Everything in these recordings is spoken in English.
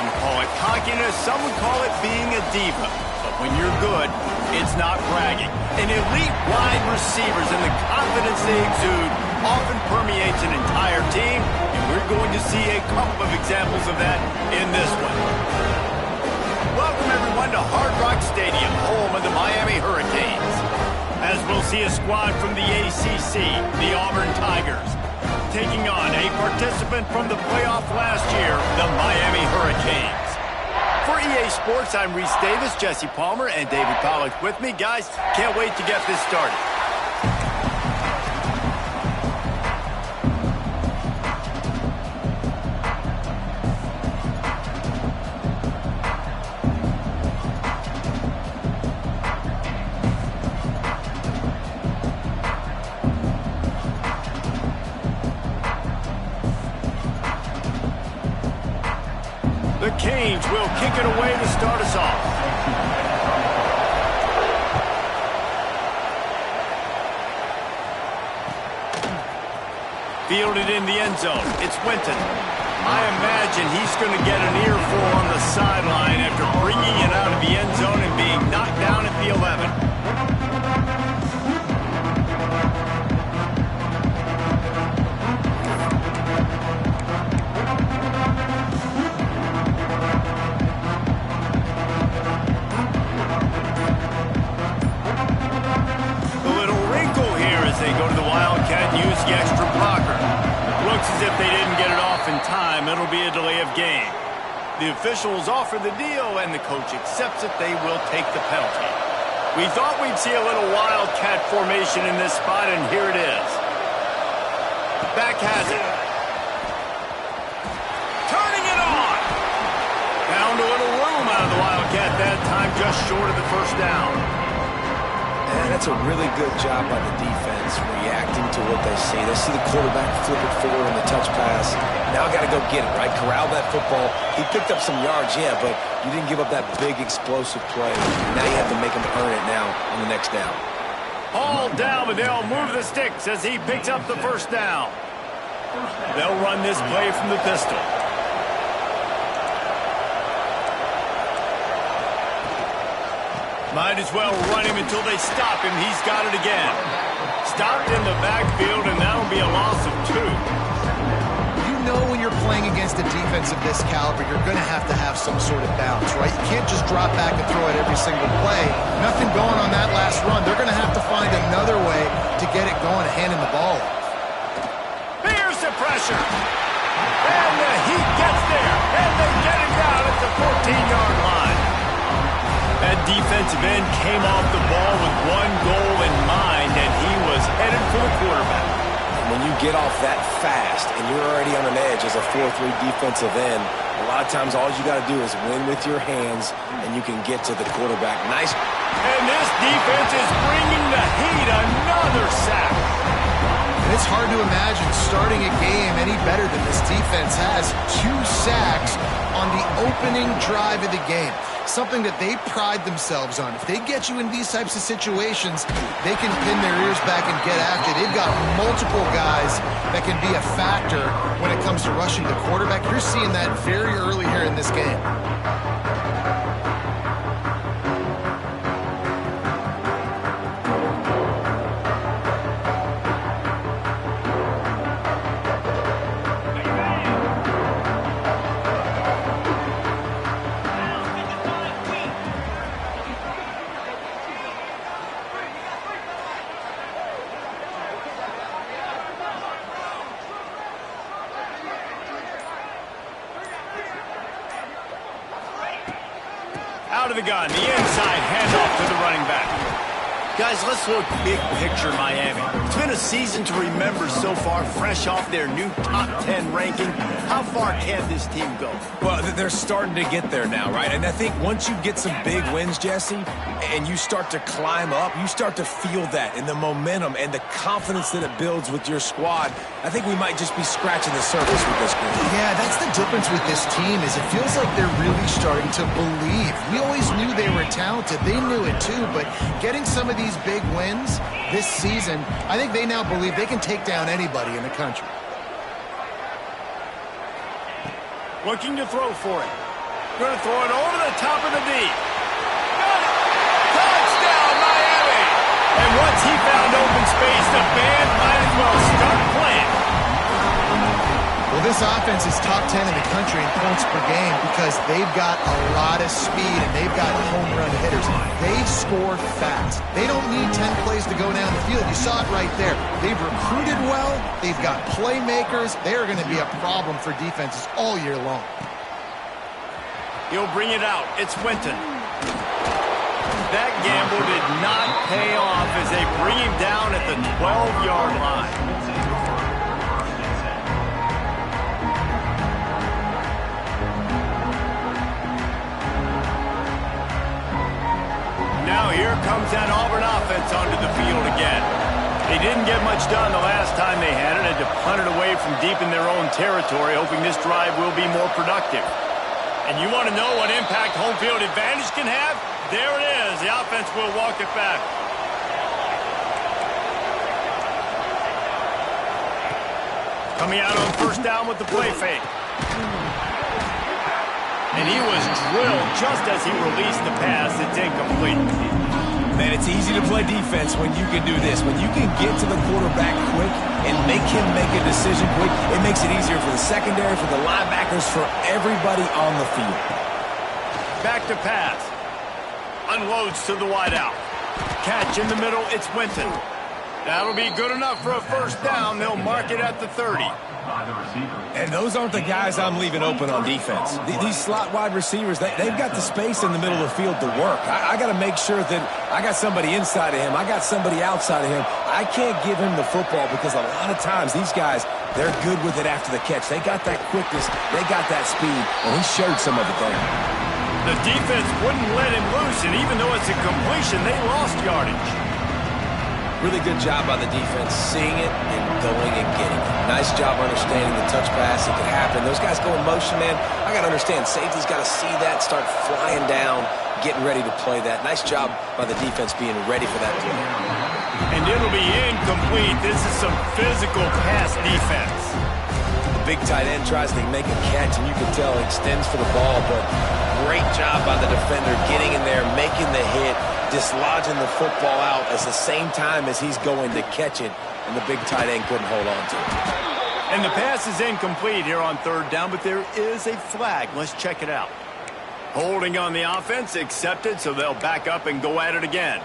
Some call it cockiness, some would call it being a diva. But when you're good, it's not bragging. An elite wide receivers and the confidence they exude often permeates an entire team, and we're going to see a couple of examples of that in this one. Welcome, everyone, to Hard Rock Stadium, home of the Miami Hurricanes. As we'll see a squad from the ACC, the Auburn Tigers, taking on a participant from the playoff last year, the Miami Hurricanes. For EA Sports, I'm Reese Davis, Jesse Palmer, and David Pollack with me. Guys, can't wait to get this started. The Canes will kick it away to start us off. Fielded in the end zone. It's Winton. I imagine he's going to get an earful on the sideline after bringing it out of the end zone and being knocked down at the 11. They go to the Wildcat and use the extra blocker. Looks as if they didn't get it off in time. It'll be a delay of game. The officials offer the deal, and the coach accepts it. They will take the penalty. We thought we'd see a little Wildcat formation in this spot, and here it is. Back has it. Turning it on. Found a little room out of the Wildcat that time, just short of the first down. And that's a really good job by the defense, reacting to what they see. They see the quarterback flip it forward on the touch pass. Now got to go get it, right? Corral that football. He picked up some yards, yeah, but you didn't give up that big explosive play. Now you have to make him earn it now on the next down. All down, but they'll move the sticks as he picks up the first down. They'll run this play from the pistol. Might as well run him until they stop him. He's got it again. Stopped in the backfield, and that'll be a loss of 2. You know when you're playing against a defense of this caliber, you're going to have some sort of bounce, right? You can't just drop back and throw it every single play. Nothing going on that last run. They're going to have to find another way to get it going and handing the ball off. Here's the pressure. And the heat gets there. And they get it down at the 14-yard line. That defensive end came off the ball with one goal in mind, and he was headed for the quarterback. When you get off that fast and you're already on an edge as a 4-3 defensive end, a lot of times all you got to do is win with your hands, and you can get to the quarterback. Nice. And this defense is bringing the heat. Another sack. And it's hard to imagine starting a game any better than this defense has. 2 sacks on the opening drive of the game. Something that they pride themselves on. If they get you in these types of situations, they can pin their ears back and get after. They've got multiple guys that can be a factor when it comes to rushing the quarterback. You're seeing that very early here in this game. Out of the gun, the inside handoff to the running back. Guys, let's look big picture Miami. It's been a season to remember so far, fresh off their new top 10 ranking. How far can this team go? Well, they're starting to get there now, right? And I think once you get some big wins, Jesse, and you start to climb up, you start to feel that and the momentum and the confidence that it builds with your squad. I think we might just be scratching the surface with this group. Yeah, that's the difference with this team is it feels like they're really starting to believe. We always knew they were talented. They knew it too, but getting some of these big wins this season, I think they now believe they can take down anybody in the country. Looking to throw for it. Going to throw it over the top of the deep. Got it. Touchdown, Miami. And once he found open space, the band might as well start playing. Well, this offense is top 10 in the country in points per game because they've got a lot of speed and they've got home run hitters. They score fast. They don't need 10 plays to go down the field. You saw it right there. They've recruited well. They've got playmakers. They're going to be a problem for defenses all year long. He'll bring it out. It's Winton. That gamble did not pay off as they bring him down at the 12-yard line. Now here comes that Auburn offense onto the field again. They didn't get much done the last time they had it. Had to punt it away from deep in their own territory, hoping this drive will be more productive. And you want to know what impact home field advantage can have? There it is. The offense will walk it back. Coming out on first down with the play fake. And he was drilled just as he released the pass. It's incomplete. Man, it's easy to play defense when you can do this. When you can get to the quarterback quick and make him make a decision quick, it makes it easier for the secondary, for the linebackers, for everybody on the field. Back to pass. Unloads to the wideout. Catch in the middle. It's Winton. That'll be good enough for a first down. They'll mark it at the 30. And those aren't the guys I'm leaving open on defense. These slot wide receivers, they've got the space in the middle of the field to work. I got to make sure that I got somebody inside of him. I got somebody outside of him. I can't give him the football because a lot of times these guys, they're good with it after the catch. They got that quickness. They got that speed. And he showed some of it there. The defense wouldn't let him loose, and even though it's a completion, they lost yardage. Really good job by the defense, seeing it and going and getting it. Nice job understanding the touch pass. It could happen. Those guys go in motion, man. I got to understand, safety's got to see that, start flying down, getting ready to play that. Nice job by the defense being ready for that play. And it'll be incomplete. This is some physical pass defense. The big tight end tries to make a catch, and you can tell he extends for the ball, but great job by the defender getting in there, making the hit, dislodging the football out at the same time as he's going to catch it, and the big tight end couldn't hold on to it. And the pass is incomplete here on third down, but there is a flag. Let's check it out. Holding on the offense, accepted, so they'll back up and go at it again.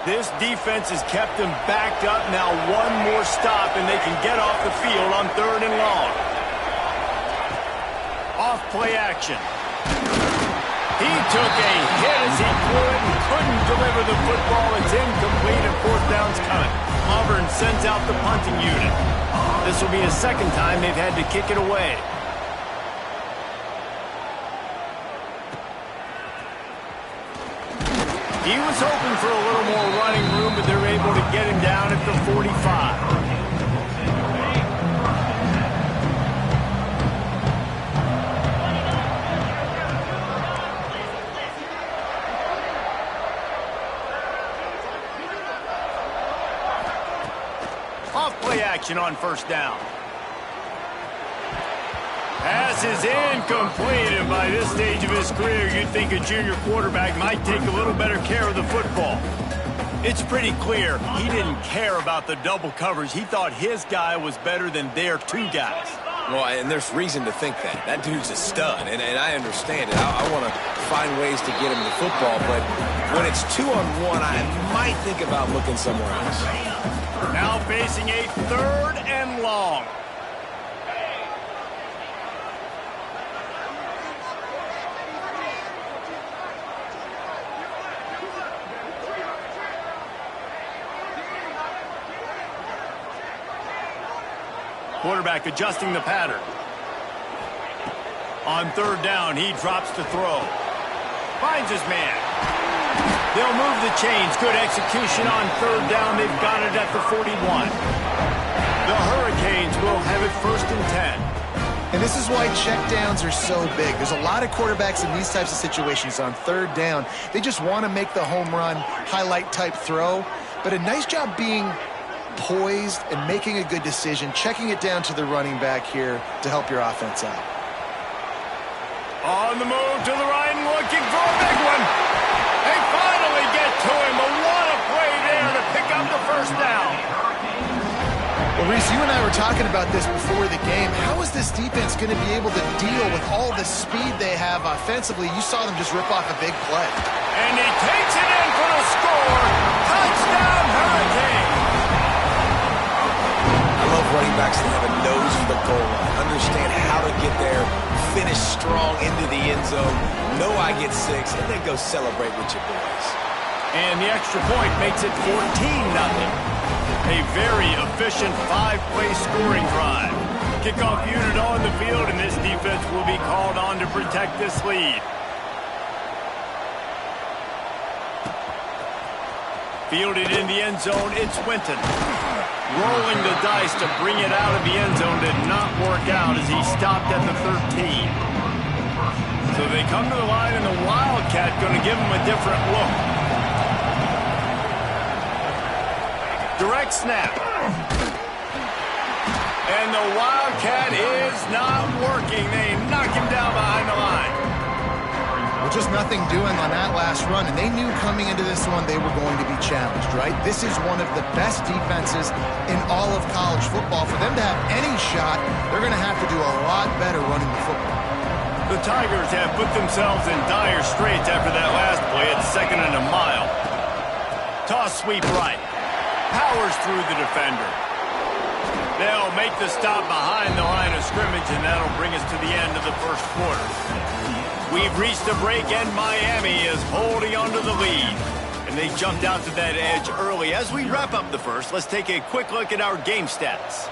This defense has kept them backed up. Now one more stop, and they can get off the field on third and long. Off play action. He took a hit as he threw it and couldn't deliver the football. It's incomplete and fourth down's coming. Auburn sends out the punting unit. This will be the second time they've had to kick it away. He was hoping for a little more running room, but they're able to get him down at the 45. Play action on first down. Pass is incomplete, and by this stage of his career, you'd think a junior quarterback might take a little better care of the football. It's pretty clear he didn't care about the double coverage. He thought his guy was better than their two guys. Well, and there's reason to think that. That dude's a stud, and I understand it. I want to find ways to get him the football, but when it's 2-on-1, I might think about looking somewhere else. Now facing a third and long. Quarterback adjusting the pattern. On third down, he drops to throw. Finds his man. They'll move the chains. Good execution on third down. They've got it at the 41. The Hurricanes will have it first and 10. And this is why checkdowns are so big. There's a lot of quarterbacks in these types of situations on third down. They just want to make the home run, highlight type throw. But a nice job being poised and making a good decision, checking it down to the running back here to help your offense out. On the move to the right and looking for a big one. They finally get to him. But what a play there to pick up the first down. Well, Reese, you and I were talking about this before the game. How is this defense going to be able to deal with all the speed they have offensively? You saw them just rip off a big play. And he takes it in for the score. Touchdown, Hurricanes. I love running backs that have a nose for the goal line, understand how to get there, finish strong into the end zone, know I get 6, and then go celebrate with your boys. And the extra point makes it 14-0. A very efficient 5-play scoring drive. Kickoff unit on the field, and this defense will be called on to protect this lead. Fielded in the end zone, it's Winton. Rolling the dice to bring it out of the end zone did not work out as he stopped at the 13. So they come to the line, and the Wildcat going to give him a different look. Direct snap. And the Wildcat is not working. They knock him down behind the line. Well, just nothing doing on that last run, and they knew coming into this one they were going to be challenged, right? This is one of the best defenses in all of college football. For them to have any shot, they're going to have to do a lot better running the football. The Tigers have put themselves in dire straits after that last play at 2nd and a mile. Toss sweep right. Powers through the defender. They'll make the stop behind the line of scrimmage, and that'll bring us to the end of the first quarter. We've reached the break, and Miami is holding on to the lead. And they jumped out to that edge early. As we wrap up the first, let's take a quick look at our game stats.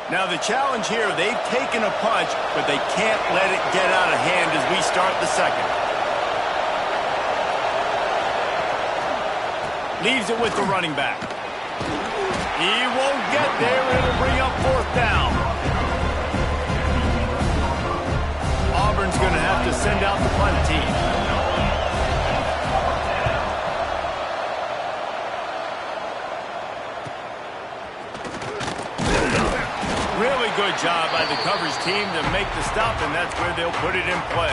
Now, the challenge here, they've taken a punch, but they can't let it get out of hand as we start the second. Leaves it with the running back. He won't get there. It'll bring up 4th down. Auburn's going to have to send out the punt team. Really good job by the coverage team to make the stop, and that's where they'll put it in play.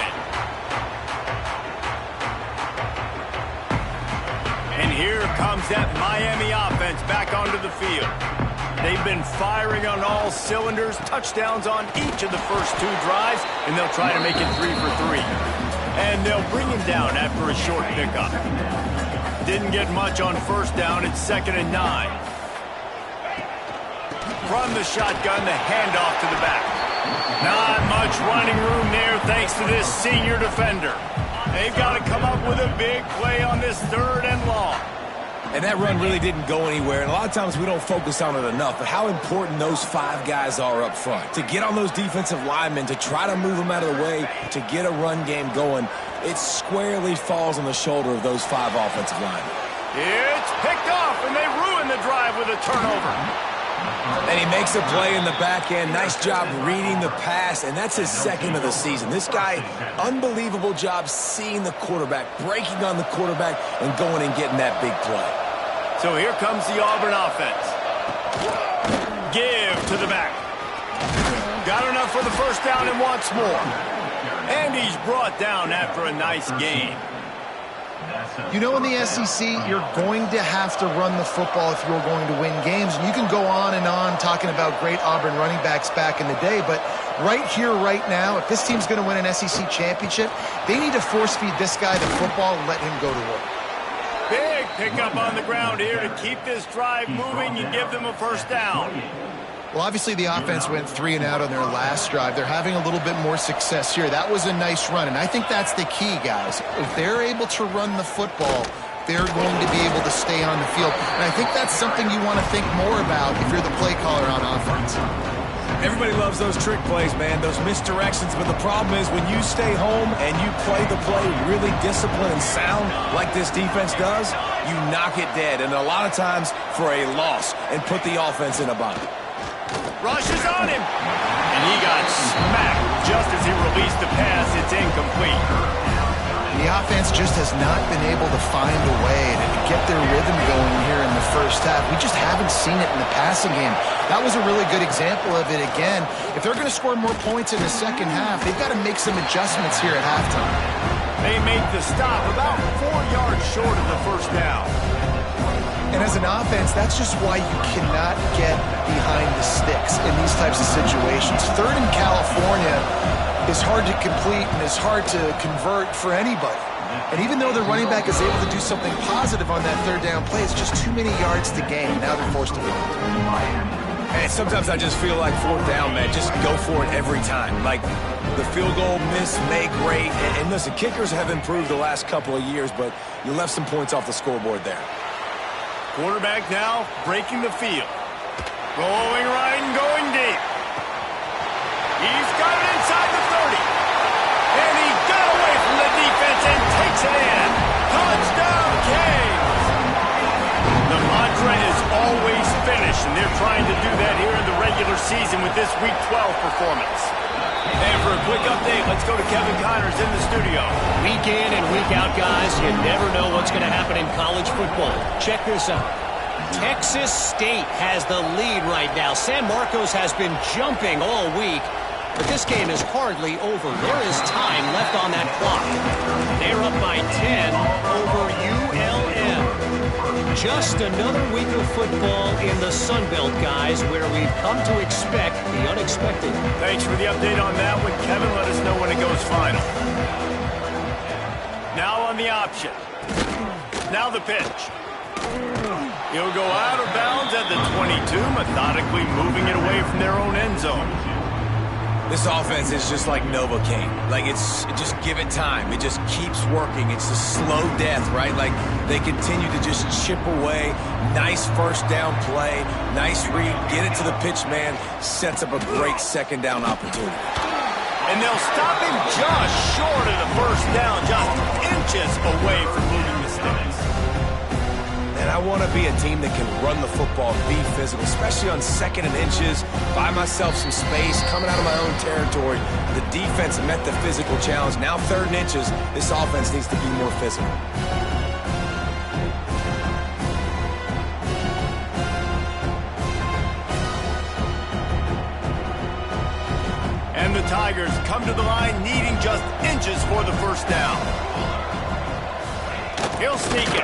And here comes that Miami offense back onto the field. They've been firing on all cylinders, touchdowns on each of the first 2 drives, and they'll try to make it 3 for 3. And they'll bring him down after a short pickup. Didn't get much on 1st down. It's 2nd and 9. From the shotgun, the handoff to the back. Not much running room there thanks to this senior defender. They've got to come up with a big play on this 3rd and long. And that run really didn't go anywhere, and a lot of times we don't focus on it enough, but how important those 5 guys are up front. To get on those defensive linemen, to try to move them out of the way, to get a run game going, it squarely falls on the shoulder of those 5 offensive linemen. It's picked off, and they ruin the drive with a turnover. And he makes a play in the back end. Nice job reading the pass, and that's his 2nd of the season. This guy, unbelievable job seeing the quarterback, breaking on the quarterback, and going and getting that big play. So here comes the Auburn offense. Give to the back. Got enough for the 1st down and wants more. And he's brought down after a nice gain. You know, in the SEC, you're going to have to run the football if you're going to win games. And you can go on and on talking about great Auburn running backs back in the day, but right here, right now, if this team's going to win an SEC championship, they need to force-feed this guy the football and let him go to work. Big pickup on the ground here to keep this drive moving and give them a 1st down. Well, obviously the offense went 3 and out on their last drive. They're having a little bit more success here. That was a nice run, and I think that's the key, guys. If they're able to run the football, they're going to be able to stay on the field. And I think that's something you want to think more about if you're the play caller on offense. Everybody loves those trick plays, man, those misdirections, but the problem is when you stay home and you play the play really disciplined and sound like this defense does, you knock it dead, and a lot of times for a loss, and put the offense in a bind. Rushes on him, and he got smacked just as he released the pass. It's incomplete. The offense just has not been able to find a way to get their rhythm going here in the first half. We just haven't seen it in the passing game. That was a really good example of it again. If they're going to score more points in the second half, they've got to make some adjustments here at halftime. They make the stop about 4 yards short of the first down. And as an offense, that's just why you cannot get behind the sticks in these types of situations. Third in California is hard to complete and is hard to convert for anybody. And even though the running back is able to do something positive on that third down play, it's just too many yards to gain. Now they're forced to punt. And sometimes I just feel like fourth down, man, just go for it every time. Like the field goal miss, make great. And listen, kickers have improved the last couple of years, but you left some points off the scoreboard there. Quarterback now breaking the field. Rolling right and going deep. He's got it inside the 30. And he got away from the defense and takes it in. Touchdown, Canes. The mantra is always finish, and they're trying to do that here in the regular season with this Week 12 performance. And for a quick update, let's go to Kevin Connors in the studio. Week in and week out, guys, you never know what's going to happen in college football. Check this out. Texas State has the lead right now. San Marcos has been jumping all week, but this game is hardly over. There is time left on that clock. They're up by 10 over ULM. Just another week of football in the Sun Belt, guys, where we've come to expect the unexpected. Thanks for the update on that one, Kevin. Let us know when it goes final. Now on the option. Now the pitch. He'll go out of bounds at the 22, methodically moving it away from their own end zone. This offense is just like Novocaine. Like, just give it time. It just keeps working. It's a slow death, right? Like, they continue to just chip away. Nice first down play. Nice read. Get it to the pitch man. Sets up a great second down opportunity. And they'll stop him just short of the first down, just inches away from moving the sticks. And I want to be a team that can run the football and be physical, especially on second and inches, buy myself some space, coming out of my own territory. The defense met the physical challenge. Now third and inches, this offense needs to be more physical. And the Tigers come to the line needing just inches for the first down. He'll sneak it.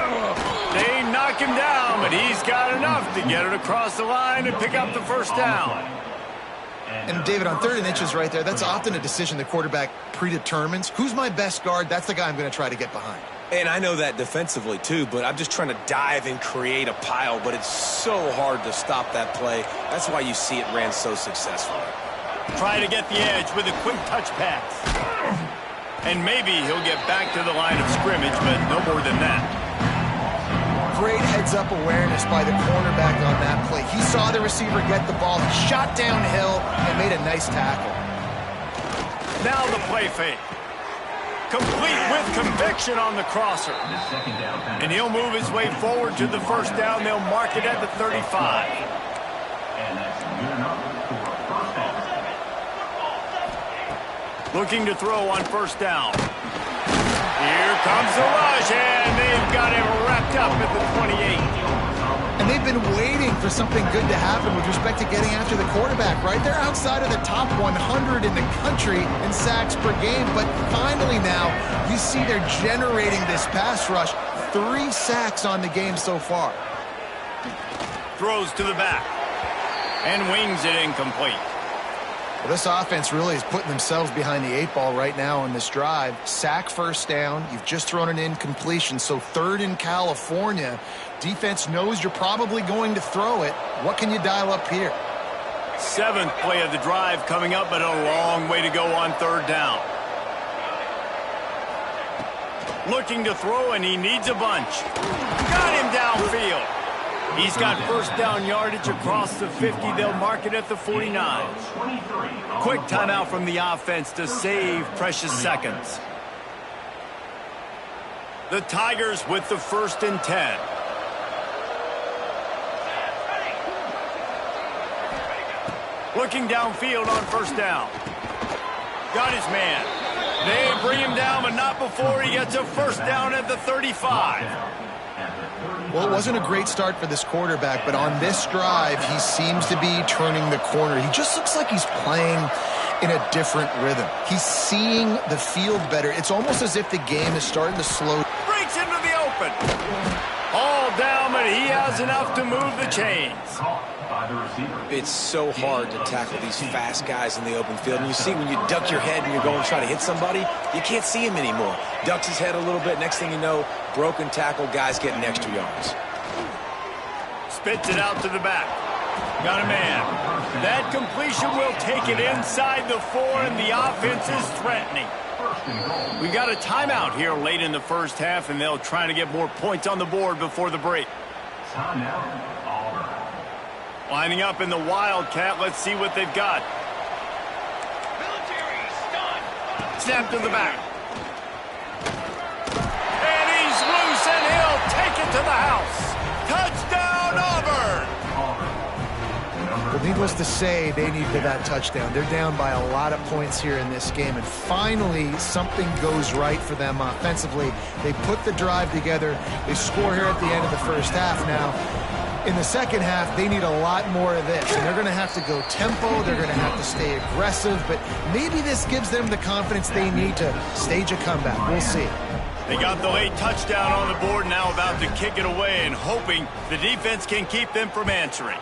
They knock him down, but he's got enough to get it across the line and pick up the first down. And, David, on third and inches right there, that's often a decision the quarterback predetermines. Who's my best guard? That's the guy I'm going to try to get behind. And I know that defensively, too, but I'm just trying to dive and create a pile, but it's so hard to stop that play. That's why you see it ran so successfully. Try to get the edge with a quick touch pass. And maybe he'll get back to the line of scrimmage, but no more than that. Great heads-up awareness by the cornerback on that play. He saw the receiver get the ball, he shot downhill, and made a nice tackle. Now the play fake. Complete with conviction on the crosser. And he'll move his way forward to the first down. They'll mark it at the 35. Looking to throw on first down. Here comes the rush, and they've got him wrapped up at the 28. And they've been waiting for something good to happen with respect to getting after the quarterback, right? They're outside of the top 100 in the country in sacks per game, but finally now you see they're generating this pass rush. 3 sacks on the game so far. Throws to the back and wings it incomplete. Well, this offense really is putting themselves behind the 8 ball right now on this drive. Sack first down. You've just thrown an incompletion, so third in California. Defense knows you're probably going to throw it. What can you dial up here? 7th play of the drive coming up, but a long way to go on third down. Looking to throw, and he needs a bunch. Got him downfield. He's got first down yardage across the 50. They'll mark it at the 49. Quick timeout from the offense to save precious seconds. The Tigers with the 1st and 10. Looking downfield on first down. Got his man. They bring him down, but not before he gets a first down at the 35. Well, it wasn't a great start for this quarterback, but on this drive, he seems to be turning the corner. He just looks like he's playing in a different rhythm. He's seeing the field better. It's almost as if the game is starting to slow. Breaks into the open. All down, but he has enough to move the chains. It's so hard to tackle these fast guys in the open field. And you see when you duck your head and you're going to try to hit somebody, you can't see him anymore. Ducks his head a little bit. Next thing you know, broken tackle, guys getting extra yards. Spits it out to the back. Got a man. That completion will take it inside the 4, and the offense is threatening. We got a timeout here late in the first half, and they'll try to get more points on the board before the break. Lining up in the Wildcat. Let's see what they've got. Snap to the back. And he's loose, and he'll take it to the house. Touchdown, Auburn! Well, needless to say, they needed that touchdown. They're down by a lot of points here in this game, and finally something goes right for them offensively. They put the drive together. They score here at the end of the first half now. In the second half, they need a lot more of this, and they're going to have to go tempo. They're going to have to stay aggressive, but maybe this gives them the confidence they need to stage a comeback. We'll see. They got the late touchdown on the board, now about to kick it away and hoping the defense can keep them from answering.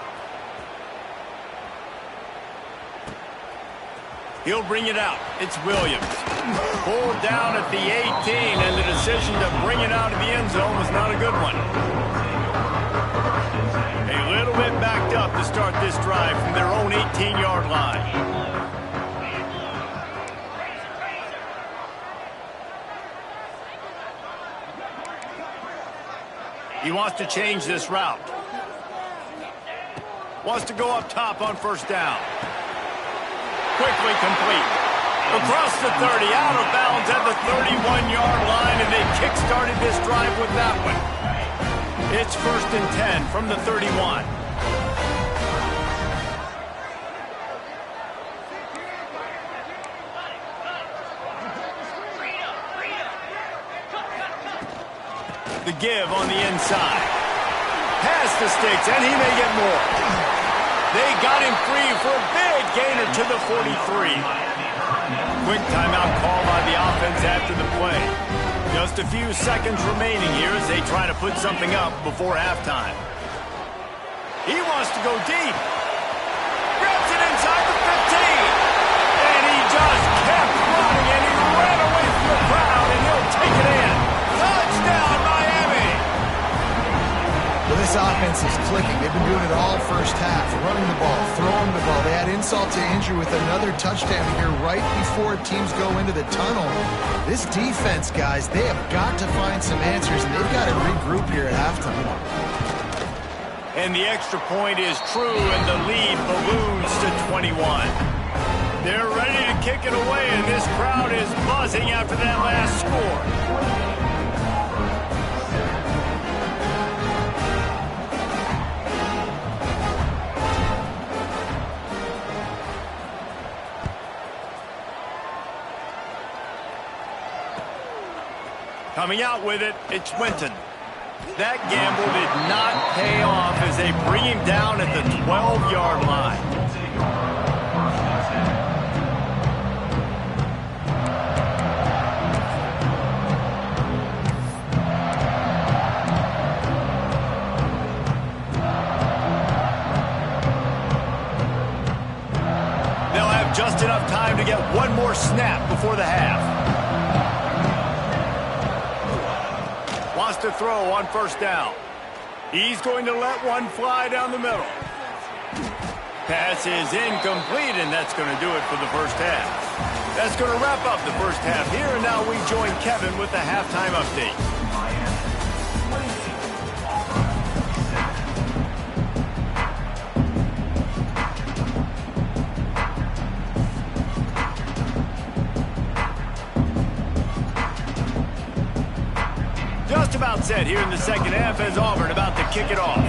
He'll bring it out. It's Williams. Pulled down at the 18, and the decision to bring it out of the end zone was not a good one. A little bit backed up to start this drive from their own 18-yard line. He wants to change this route. Wants to go up top on first down. Quickly complete. Across the 30, out of bounds at the 31-yard line, and they kick-started this drive with that one. It's 1st and 10 from the 31. The give on the inside. Pass the sticks, and he may get more. They got him free for a big gainer to the 43. Quick timeout call by the offense after the play. Just a few seconds remaining here as they try to put something up before halftime. He wants to go deep. Grabs it inside the 15. And he just kept running, and he ran away from the crowd, and he'll take it in. Touchdown, Miami! Well, this offense is clicking. They've been doing it all first half, running the ball, throwing the ball. They had insult to injury with another touchdown here right before teams go into the tunnel. This defense, guys, they have got to find some answers, and they've got to regroup here at halftime. And the extra point is true, and the lead balloons to 21. They're ready to kick it away, and this crowd is buzzing after that last score. Coming out with it, it's Winton. That gamble did not pay off as they bring him down at the 12-yard line. They'll have just enough time to get one more snap before the half. To throw on first down. He's going to let one fly down the middle. Pass is incomplete, and that's going to do it for the first half. That's going to wrap up the first half here, and now we join Kevin with the halftime update. About set here in the second half as Auburn about to kick it off.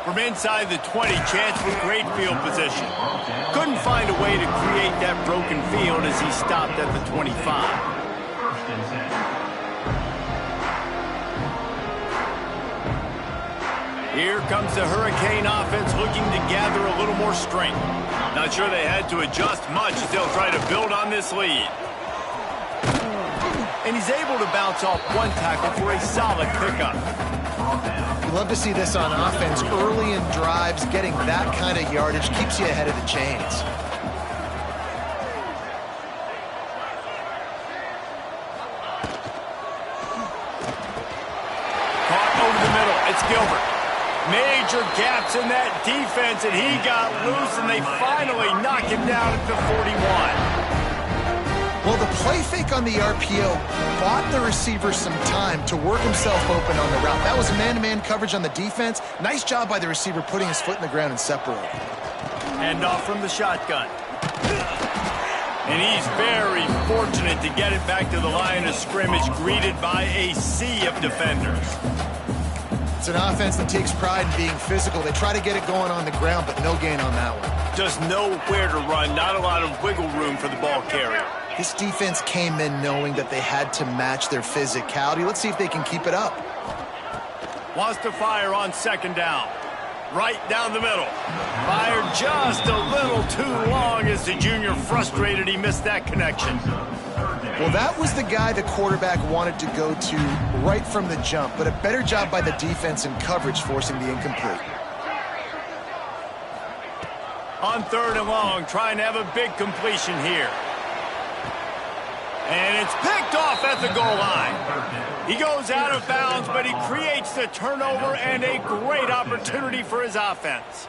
From inside the 20, chance for great field position. Couldn't find a way to create that broken field as he stopped at the 25. Here comes the Hurricane offense looking to gather a little more strength. Not sure they had to adjust much as they'll try to build on this lead. And he's able to bounce off one tackle for a solid pickup. You love to see this on offense. Early in drives, getting that kind of yardage keeps you ahead of the chains. Caught over the middle. It's Gilbert. Major gaps in that defense, and he got loose, and they finally knock him down at the 41. Well, the play fake on the RPO bought the receiver some time to work himself open on the route. That was man-to-man coverage on the defense. Nice job by the receiver putting his foot in the ground and separating. Hand off from the shotgun. And he's very fortunate to get it back to the line of scrimmage, greeted by a sea of defenders. It's an offense that takes pride in being physical. They try to get it going on the ground, but no gain on that one. Just nowhere to run, not a lot of wiggle room for the ball carrier. This defense came in knowing that they had to match their physicality. Let's see if they can keep it up. Wants to fire on second down. Right down the middle. Fired just a little too long as the junior frustrated he missed that connection. Well, that was the guy the quarterback wanted to go to right from the jump, but a better job by the defense in coverage forcing the incomplete. On third and long, trying to have a big completion here. And it's picked off at the goal line. He goes out of bounds, but he creates the turnover and a great opportunity for his offense.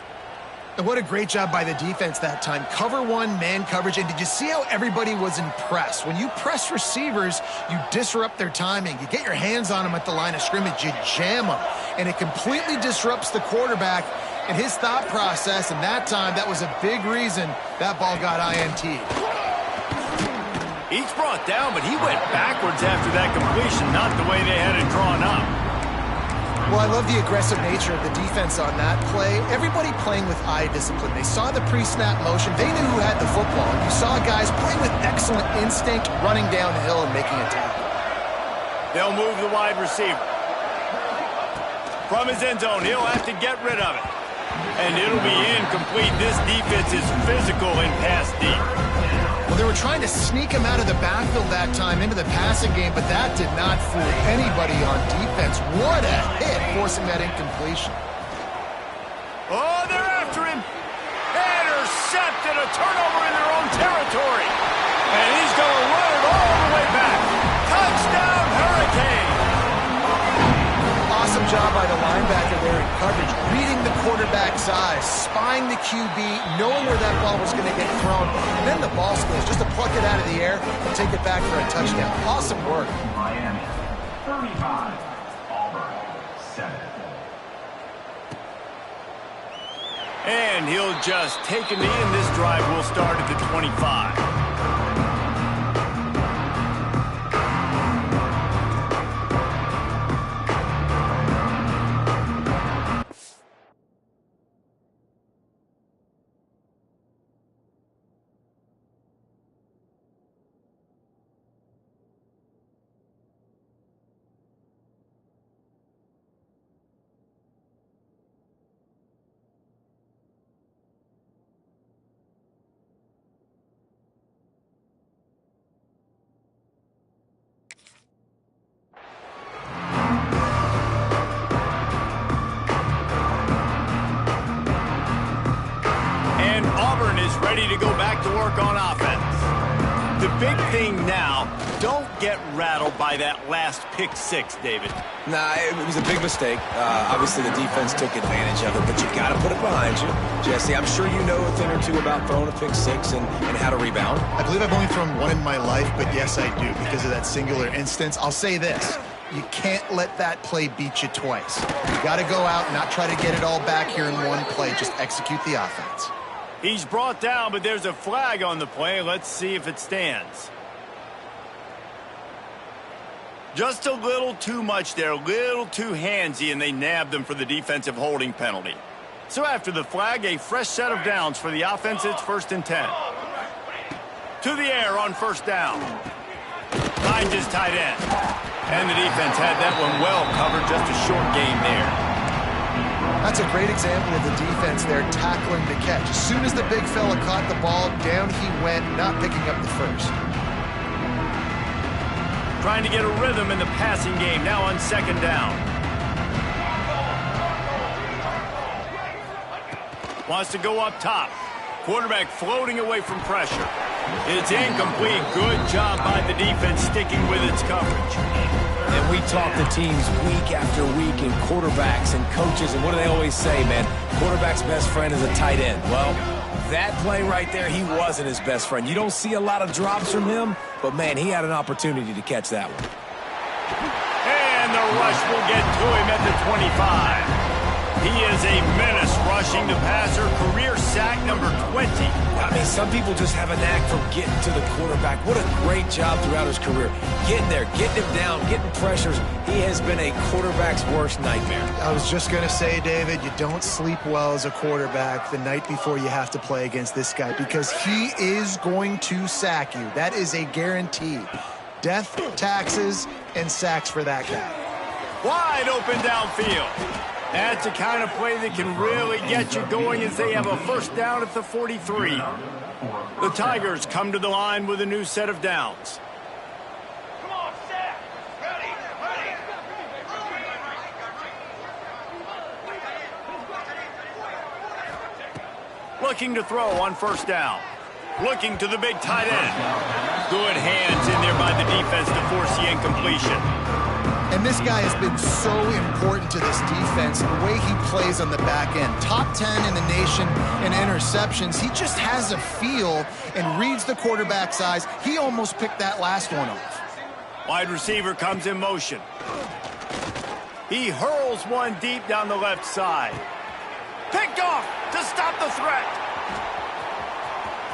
And what a great job by the defense that time. Cover one, man coverage. And did you see how everybody was impressed? When you press receivers, you disrupt their timing. You get your hands on them at the line of scrimmage. You jam them. And it completely disrupts the quarterback and his thought process. And that time, that was a big reason that ball got INT'd. Each brought down, but he went backwards after that completion, not the way they had it drawn up. Well, I love the aggressive nature of the defense on that play. Everybody playing with eye discipline. They saw the pre-snap motion. They knew who had the football. You saw guys playing with excellent instinct, running downhill and making a tackle. They'll move the wide receiver. From his end zone, he'll have to get rid of it. And it'll be incomplete. This defense is physical and pass deep. Well, they were trying to sneak him out of the backfield that time into the passing game, but that did not fool anybody on defense. What a hit, forcing that incompletion. Oh, they're after him. Intercepted, a turnover in their own territory. And he's going to run it all the way back. Touchdown, Hurricane. Awesome job by the linebacker there in coverage, reading the quarterback's eyes, spying the QB, knowing where that ball was going to get thrown, and then the ball skills just to pluck it out of the air and take it back for a touchdown. Awesome work. Miami, 35, Auburn, 7. And he'll just take a knee, and this drive will start at the 25. Ready to go back to work on offense. The big thing now, don't get rattled by that last pick six, David. Nah, it was a big mistake. Obviously, the defense took advantage of it, but you got to put it behind you. Jesse, I'm sure you know a thing or two about throwing a pick six and how to rebound. I believe I've only thrown one in my life, but yes, I do because of that singular instance. I'll say this. You can't let that play beat you twice. You got to go out and not try to get it all back here in one play. Just execute the offense. He's brought down, but there's a flag on the play. Let's see if it stands. Just a little too much there, a little too handsy, and they nabbed him for the defensive holding penalty. So after the flag, a fresh set of downs for the offense. It's 1st and 10. To the air on 1st down. Finds his tight end. And the defense had that one well covered. Just a short game there. That's a great example of the defense there tackling the catch. As soon as the big fella caught the ball, down he went, not picking up the first. Trying to get a rhythm in the passing game now on 2nd down. Wants to go up top. Quarterback floating away from pressure. It's incomplete. Good job by the defense sticking with its coverage. And we talk to teams week after week and quarterbacks and coaches, and what do they always say, man? Quarterback's best friend is a tight end. Well, that play right there, he wasn't his best friend. You don't see a lot of drops from him, but, man, he had an opportunity to catch that one. And the rush will get to him at the 25. He is a menace rushing the passer. Career sack number 20. I mean, some people just have a knack for getting to the quarterback. What a great job throughout his career. Getting there, getting him down, getting pressures. He has been a quarterback's worst nightmare. I was just going to say, David, you don't sleep well as a quarterback the night before you have to play against this guy because he is going to sack you. That is a guarantee. Death, taxes, and sacks for that guy. Wide open downfield. That's the kind of play that can really get you going as they have a 1st down at the 43. The Tigers come to the line with a new set of downs. Come on, Zach. Ready. Looking to throw on 1st down. Looking to the big tight end. Good hands in there by the defense to force the incompletion. And this guy has been so important to this defense, the way he plays on the back end. Top 10 in the nation in interceptions. He just has a feel and reads the quarterback's eyes. He almost picked that last one off. Wide receiver comes in motion. He hurls one deep down the left side. Picked off to stop the threat.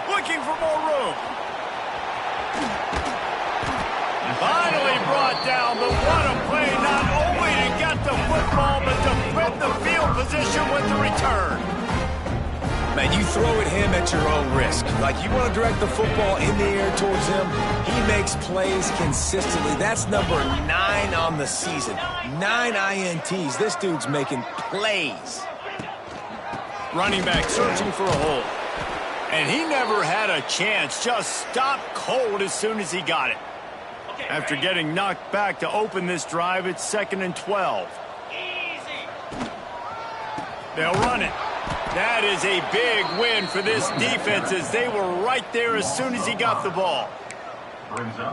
Looking for more room. Finally brought down, but what a play, not only to get the football, but to thread the field position with the return. Man, you throw at him at your own risk. Like, you want to direct the football in the air towards him, he makes plays consistently. That's number 9 on the season. 9 INTs. This dude's making plays. Running back searching for a hole. And he never had a chance, just stopped cold as soon as he got it. After getting knocked back to open this drive, it's 2nd and 12. They'll run it. That is a big win for this defense as they were right there as soon as he got the ball.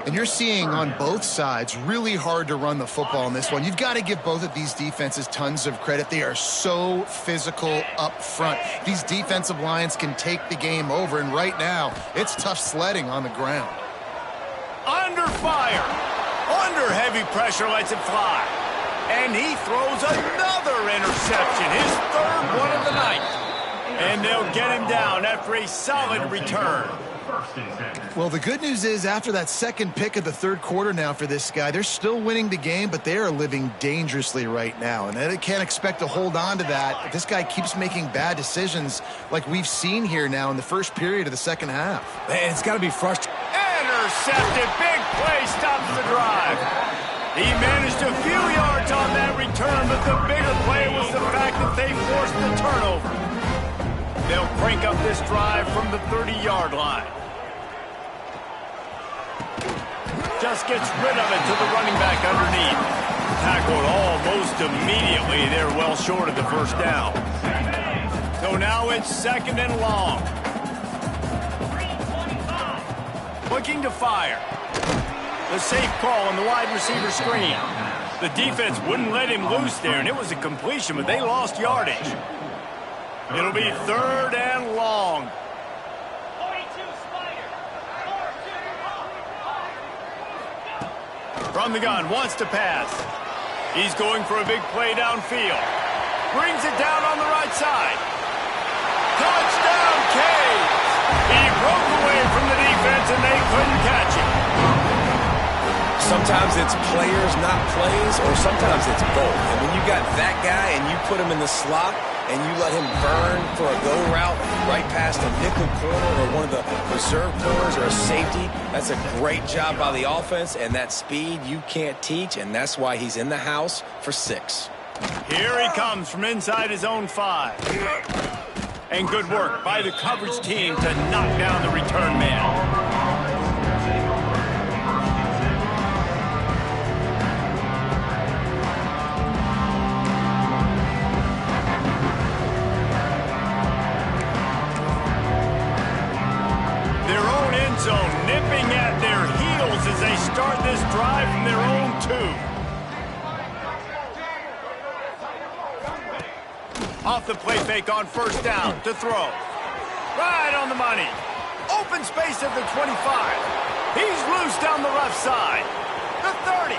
And you're seeing on both sides really hard to run the football in this one. You've got to give both of these defenses tons of credit. They are so physical up front. These defensive lines can take the game over, and right now, it's tough sledding on the ground. Under fire. Under heavy pressure, lets it fly. And he throws another interception, his 3rd one of the night. And they'll get him down after a solid return. Well, the good news is after that 2nd pick of the 3rd quarter now for this guy, they're still winning the game, but they are living dangerously right now. And they can't expect to hold on to that if this guy keeps making bad decisions like we've seen here now in the 1st period of the 2nd half. Man, it's got to be frustrating. Intercepted. Big play stops the drive. He managed a few yards on that return, but the bigger play was the fact that they forced the turnover. They'll crank up this drive from the 30-yard line. Just gets rid of it to the running back underneath. Tackled almost immediately. They're well short of the 1st down. So now it's 2nd and long. Looking to fire. The safe call on the wide receiver screen. The defense wouldn't let him loose there, and it was a completion, but they lost yardage. It'll be 3rd and long. From the gun, wants to pass. He's going for a big play downfield. Brings it down on the right side. Touchdown, Canes! He broke away from the defense, and they couldn't catch him. Sometimes it's players, not plays, or sometimes it's both. And when you got that guy and you put him in the slot, and you let him burn for a go route right past a nickel corner or one of the reserve corners or a safety, that's a great job by the offense, and that speed you can't teach, and that's why he's in the house for 6. Here he comes from inside his own 5. And good work by the coverage team to knock down the return man. Zone nipping at their heels as they start this drive from their own 2. Off the play fake on first down to throw. Right on the money. Open space at the 25. He's loose down the left side. The 30.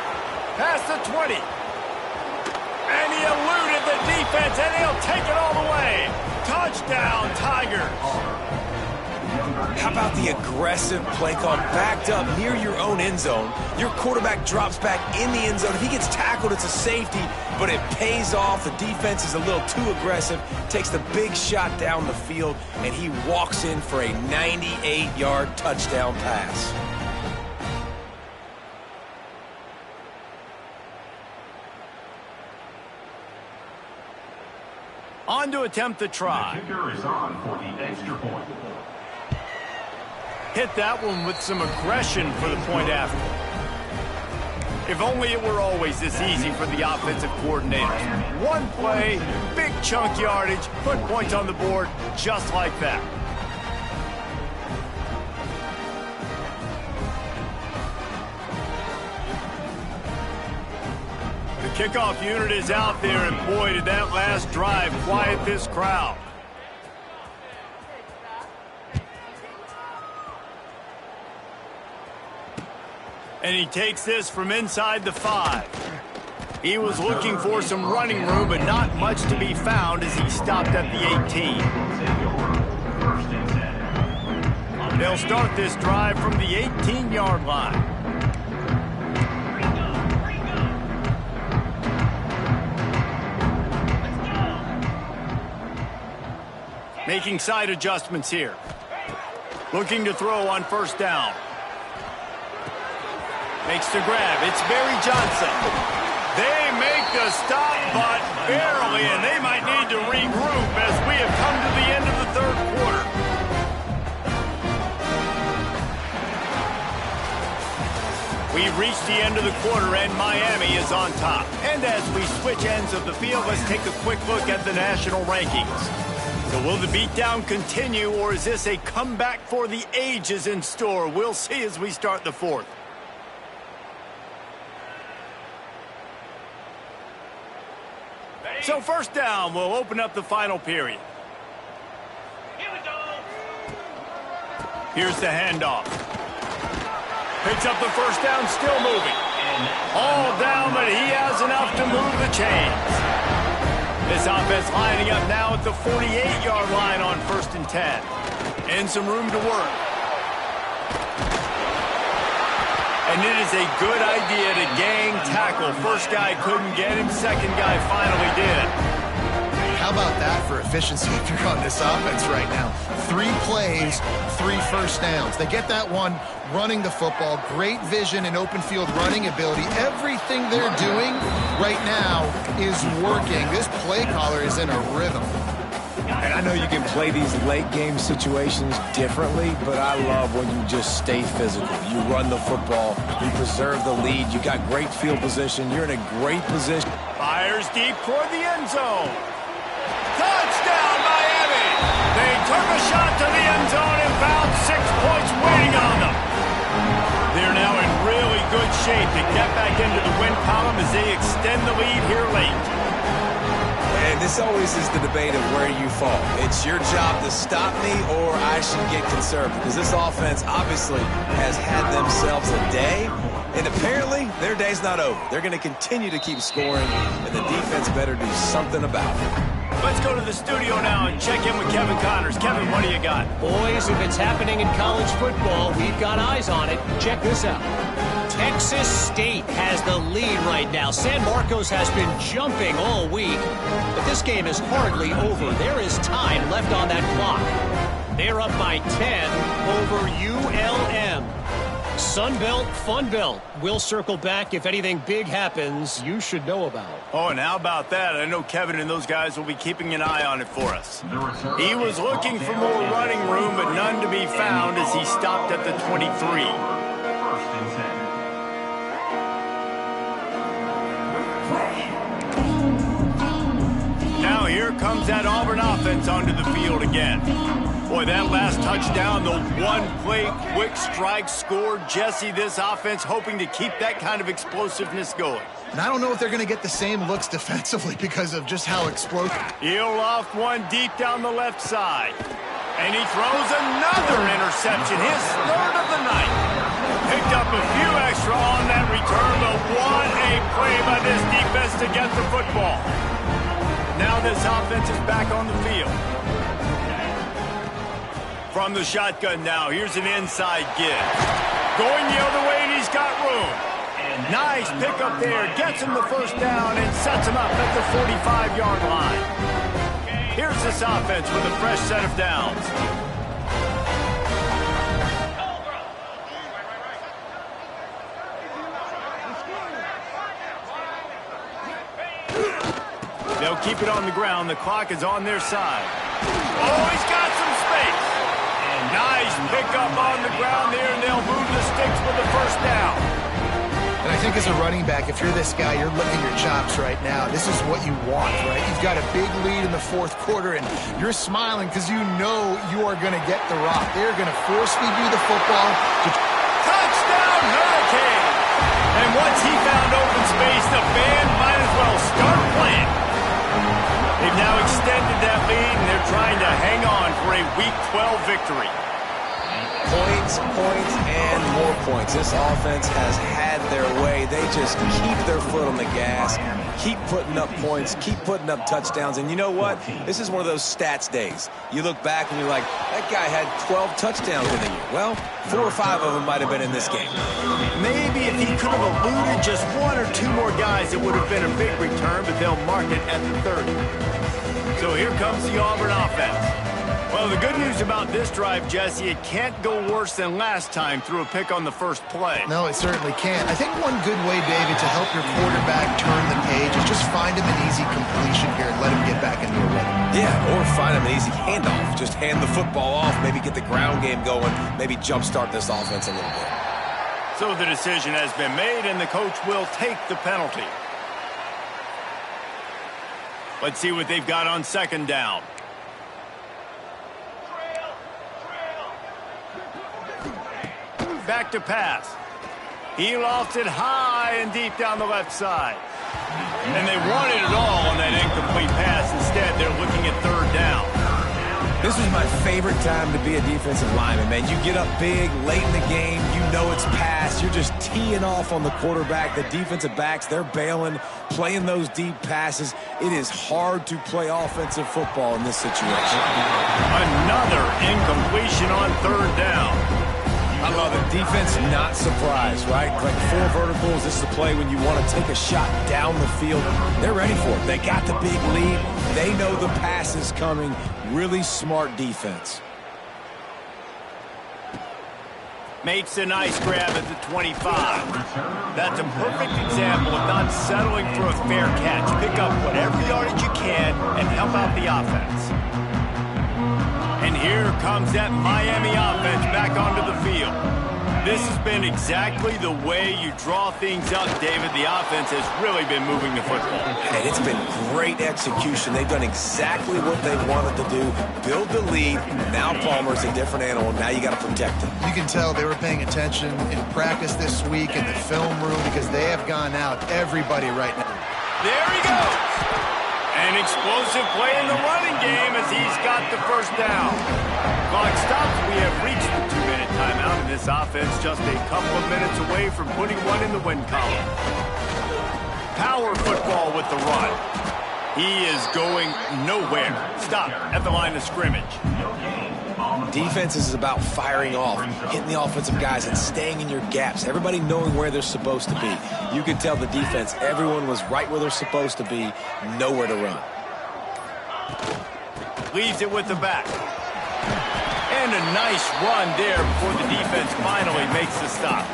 Past the 20. And he eluded the defense, and he'll take it all the way. Touchdown, Tigers. How about the aggressive play call backed up near your own end zone? Your quarterback drops back in the end zone. If he gets tackled, it's a safety, but it pays off. The defense is a little too aggressive, takes the big shot down the field, and he walks in for a 98-yard touchdown pass. On to attempt the try. The kicker is on for the extra point. Hit that one with some aggression for the point after. If only it were always this easy for the offensive coordinators. One play, big chunk yardage, put points on the board just like that. The kickoff unit is out there, and boy, did that last drive quiet this crowd. And he takes this from inside the 5. He was looking for some running room, but not much to be found as he stopped at the 18. They'll start this drive from the 18-yard line. Making side adjustments here. Looking to throw on first down. Makes the grab. It's Barry Johnson. They make the stop, but barely, and they might need to regroup as we have come to the end of the third quarter. We've reached the end of the quarter, and Miami is on top. And as we switch ends of the field, let's take a quick look at the national rankings. So will the beatdown continue, or is this a comeback for the ages in store? We'll see as we start the fourth. So first down, we'll open up the final period. Here we go. Here's the handoff. Picks up the first down, still moving. All down, but he has enough to move the chains. This offense lining up now at the 48-yard line on 1st and 10. And some room to work. And it is a good idea to gang tackle. First guy couldn't get him, second guy finally did. How about that for efficiency if you're on this offense right now? 3 plays, 3 first downs. They get that one running the football. Great vision and open field running ability. Everything they're doing right now is working. This play caller is in a rhythm. And I know you can play these late-game situations differently, but I love when you just stay physical. You run the football, you preserve the lead, you got great field position, you're in a great position. Fires deep toward the end zone. Touchdown, Miami! They took a shot to the end zone and found 6 points waiting on them. They're now in really good shape to get back into the win column as they extend the lead here late. And this always is the debate of where you fall. It's your job to stop me or I should get conservative, because this offense obviously has had themselves a day, and apparently their day's not over. They're going to continue to keep scoring, and the defense better do something about it. Let's go to the studio now and check in with Kevin Connors. Kevin, what do you got? Boys, if it's happening in college football, we've got eyes on it. Check this out. Texas State has the lead right now. San Marcos has been jumping all week, but this game is hardly over. There is time left on that clock. They're up by 10 over ULM. Sunbelt, Funbelt. We'll circle back if anything big happens you should know about. Oh, and how about that? I know Kevin and those guys will be keeping an eye on it for us. He was looking for more running room, but none to be found as he stopped at the 23. Now here comes that Auburn offense onto the field again. Boy, that last touchdown, the one-play quick strike score. Jesse, this offense hoping to keep that kind of explosiveness going. And I don't know if they're going to get the same looks defensively because of just how explosive. He'll loft one deep down the left side. And he throws another interception, his third of the night. Picked up a few extra on that return, but what a play by this defense to get the football. Now this offense is back on the field. From the shotgun now, here's an inside give. Going the other way, and he's got room. Nice pickup there, gets him the first down and sets him up at the 45-yard line. Here's this offense with a fresh set of downs. They'll keep it on the ground. The clock is on their side. Oh, he's got some space. Nice pickup on the ground there, and they'll move the sticks for the first down. And I think as a running back, if you're this guy, you're licking your chops right now. This is what you want, right? You've got a big lead in the fourth quarter, and you're smiling because you know you are going to get the rock. They're going to force feed you the football. Touchdown, Hurricane! And once he found open space, the band might as well start playing. They've now extended that lead, and they're trying to hang on for a Week 12 victory. Points, and more points. This offense has had their way. They just keep their foot on the gas, keep putting up points, keep putting up touchdowns. And you know what? This is one of those stats days. You look back and you're like, that guy had 12 touchdowns in a year. Well, 4 or 5 of them might have been in this game. Maybe if he could have eluded just 1 or 2 more guys, it would have been a big return, but they'll mark it at the 30. So here comes the Auburn offense. Well, the good news about this drive, Jesse, it can't go worse than last time through a pick on the first play. No, it certainly can't. I think one good way, David, to help your quarterback turn the page is just find him an easy completion here and let him get back into a rhythm. Yeah, or find him an easy handoff. Just hand the football off, maybe get the ground game going, maybe jumpstart this offense a little bit. So the decision has been made, and the coach will take the penalty. Let's see what they've got on second down. Back to pass. He lofts it high and deep down the left side. And they wanted it all on that incomplete pass. Instead, they're looking at third down. This is my favorite time to be a defensive lineman, man. You get up big, late in the game, you know it's pass. You're just teeing off on the quarterback. The defensive backs, they're bailing, playing those deep passes. It is hard to play offensive football in this situation. Another incompletion on third down. I love it. Defense not surprised, right? Like 4 verticals. This is a play when you want to take a shot down the field. They're ready for it. They got the big lead. They know the pass is coming. Really smart defense. Makes a nice grab at the 25. That's a perfect example of not settling for a fair catch. Pick up whatever yardage you can and help out the offense. And here comes that Miami offense back onto the field. This has been exactly the way you draw things up, David. The offense has really been moving the football. And it's been great execution. They've done exactly what they wanted to do. Build the lead. Now Palmer's a different animal. Now you got to protect him. You can tell they were paying attention in practice this week in the film room because they have gone out everybody right now. There he goes. An explosive play in the running game as he's got the first down. Clock stops. We have reached the 2-minute timeout, and this offense just a couple of minutes away from putting one in the win column. Power football with the run. He is going nowhere. Stop at the line of scrimmage. Defense is about firing off, hitting the offensive guys, and staying in your gaps. Everybody knowing where they're supposed to be. You could tell the defense, everyone was right where they're supposed to be, nowhere to run. Leaves it with the back. And a nice run there before the defense finally makes the stop.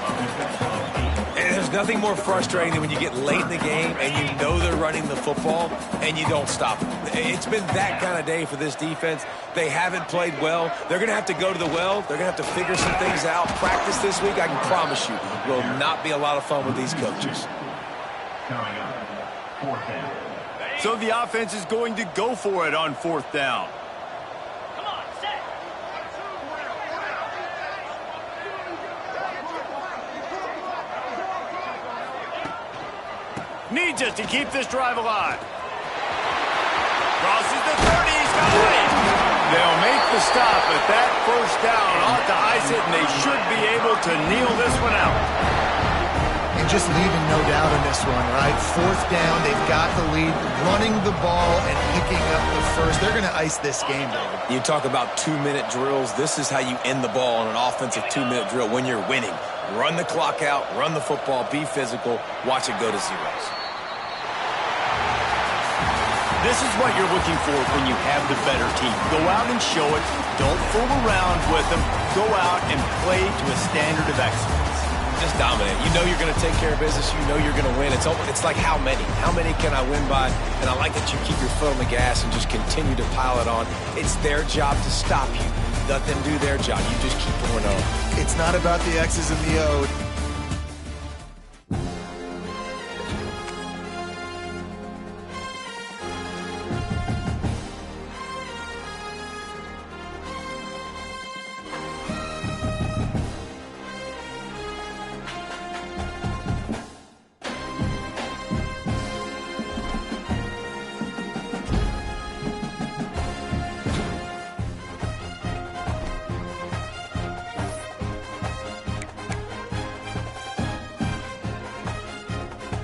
And there's nothing more frustrating than when you get late in the game and you know they're running the football and you don't stop them. It's been that kind of day for this defense. They haven't played well. They're going to have to go to the well. They're going to have to figure some things out. Practice this week, I can promise you, will not be a lot of fun with these coaches. Coming up, 4th down. So the offense is going to go for it on 4th down. Needs it to keep this drive alive. Crosses the 30. He's got it. They'll make the stop, but that first down ought to ice it, and they should be able to kneel this one out. And just leaving no doubt in this one, right? 4th down, they've got the lead, running the ball and picking up the first. They're going to ice this game, David. You talk about 2-minute drills. This is how you end the ball on an offensive 2-minute drill when you're winning. Run the clock out, run the football, be physical, watch it go to zeros. This is what you're looking for when you have the better team. Go out and show it. Don't fool around with them. Go out and play to a standard of excellence. Just dominate. You know you're going to take care of business. You know you're going to win. It's like how many? How many can I win by? And I like that you keep your foot on the gas and just continue to pile it on. It's their job to stop you. Let them do their job. You just keep pouring on. It's not about the X's and the O's.